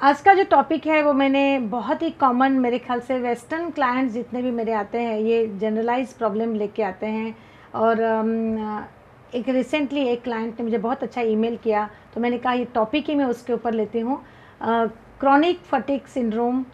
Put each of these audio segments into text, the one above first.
आज का जो टॉपिक है वो मैंने बहुत ही कॉमन, मेरे ख्याल से वेस्टर्न क्लाइंट्स जितने भी मेरे आते हैं ये जनरलाइज प्रॉब्लम लेके आते हैं। और एक रिसेंटली एक क्लाइंट ने मुझे बहुत अच्छा ईमेल किया, तो मैंने कहा ये टॉपिक ही मैं उसके ऊपर लेती हूँ। क्रॉनिक फटीग सिंड्रोम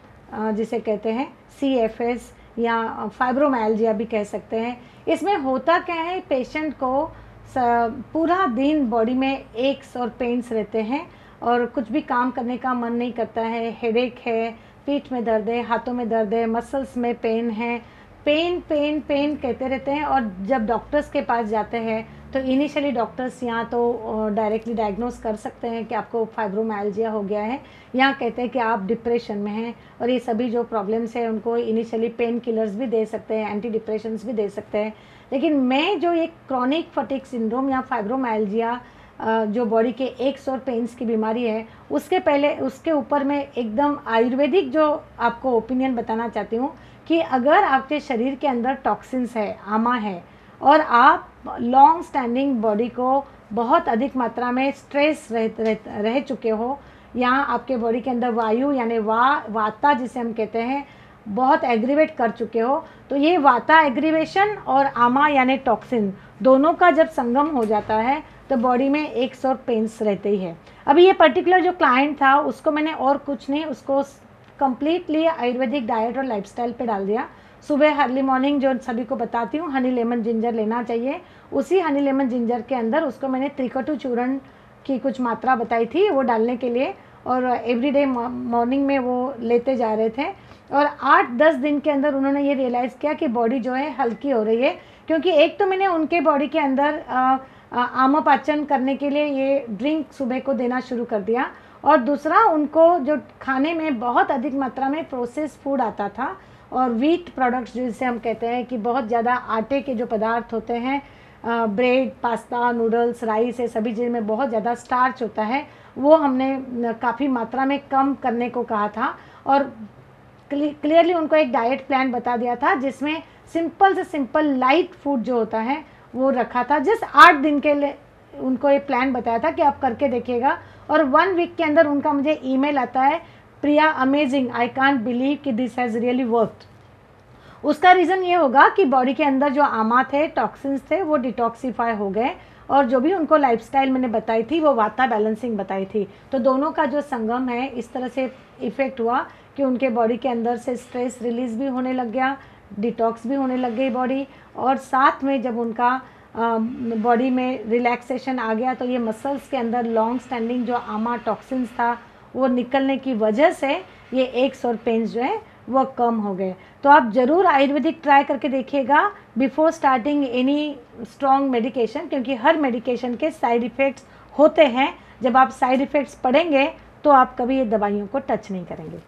जिसे कहते हैं CFS या फाइब्रोमाइल्जिया भी कह सकते हैं। इसमें होता क्या है, पेशेंट को पूरा दिन बॉडी में एक्स और पेन्स रहते हैं और कुछ भी काम करने का मन नहीं करता है, हेडेक है, पीठ में दर्द है, हाथों में दर्द है, मसल्स में पेन है, पेन पेन पेन कहते रहते हैं। और जब डॉक्टर्स के पास जाते हैं तो इनिशियली डॉक्टर्स यहाँ तो डायरेक्टली डायग्नोस कर सकते हैं कि आपको फाइब्रोमाइल्जिया हो गया है, यहाँ कहते हैं कि आप डिप्रेशन में हैं, और ये सभी जो प्रॉब्लम्स है उनको इनिशियली पेन किलर्स भी दे सकते हैं, एंटी डिप्रेशंस भी दे सकते हैं। लेकिन मैं जो एक क्रॉनिक फटीग सिंड्रोम या फाइब्रोमाइल्जिया जो बॉडी के एक्स और पेन्स की बीमारी है, उसके पहले उसके ऊपर मैं एकदम आयुर्वेदिक जो आपको ओपिनियन बताना चाहती हूँ कि अगर आपके शरीर के अंदर टॉक्सिन्स है, आमा है, और आप लॉन्ग स्टैंडिंग बॉडी को बहुत अधिक मात्रा में स्ट्रेस रह चुके हो, या आपके बॉडी के अंदर वायु यानी वाता जिसे हम कहते हैं बहुत एग्रीवेट कर चुके हो, तो ये वाता एग्रीवेशन और आमा यानी टॉक्सिन दोनों का जब संगम हो जाता है तो बॉडी में एक्स और पेन्स रहते ही है। अभी ये पर्टिकुलर जो क्लाइंट था उसको मैंने और कुछ नहीं, उसको कम्प्लीटली आयुर्वेदिक डाइट और लाइफस्टाइल पे डाल दिया। सुबह अर्ली मॉर्निंग जो सभी को बताती हूँ हनी लेमन जिंजर लेना चाहिए, उसी हनी लेमन जिंजर के अंदर उसको मैंने त्रिकटु चूर्ण की कुछ मात्रा बताई थी वो डालने के लिए, और एवरीडे मॉर्निंग में वो लेते जा रहे थे। और 8-10 दिन के अंदर उन्होंने ये रियलाइज़ किया कि बॉडी जो है हल्की हो रही है, क्योंकि एक तो मैंने उनके बॉडी के अंदर आमापाचन करने के लिए ये ड्रिंक सुबह को देना शुरू कर दिया, और दूसरा उनको जो खाने में बहुत अधिक मात्रा में प्रोसेस फूड आता था और वीट प्रोडक्ट्स जिसे हम कहते हैं कि बहुत ज़्यादा आटे के जो पदार्थ होते हैं, ब्रेड, पास्ता, नूडल्स, राइस, ये सभी चीज़ में बहुत ज़्यादा स्टार्च होता है, वो हमने काफ़ी मात्रा में कम करने को कहा था। और क्लियरली उनको एक डाइट प्लान बता दिया था जिसमें सिंपल से सिंपल लाइट फूड जो होता है वो रखा था। जस्ट 8 दिन के लिए उनको ये प्लान बताया था कि आप करके देखिएगा, और 1 वीक के अंदर उनका मुझे ईमेल आता है, प्रिया अमेजिंग, आई कांट बिलीव कि दिस हैज़ रियली वर्कड। उसका रीज़न ये होगा कि बॉडी के अंदर जो आमा थे, टॉक्सिन्स थे, वो डिटॉक्सीफाई हो गए, और जो भी उनको लाइफस्टाइल मैंने बताई थी वो वाता बैलेंसिंग बताई थी, तो दोनों का जो संगम है इस तरह से इफ़ेक्ट हुआ कि उनके बॉडी के अंदर से स्ट्रेस रिलीज़ भी होने लग गया, डिटॉक्स भी होने लग गई बॉडी, और साथ में जब उनका बॉडी में रिलैक्सेशन आ गया तो ये मसल्स के अंदर लॉन्ग स्टैंडिंग जो आमा टॉक्सिन्स था वो निकलने की वजह से ये एक्स और पेन्स जो है वो कम हो गए। तो आप ज़रूर आयुर्वेदिक ट्राई करके देखिएगा before starting any strong medication, क्योंकि हर मेडिकेशन के साइड इफ़ेक्ट्स होते हैं। जब आप साइड इफ़ेक्ट्स पढ़ेंगे तो आप कभी ये दवाइयों को टच नहीं करेंगे।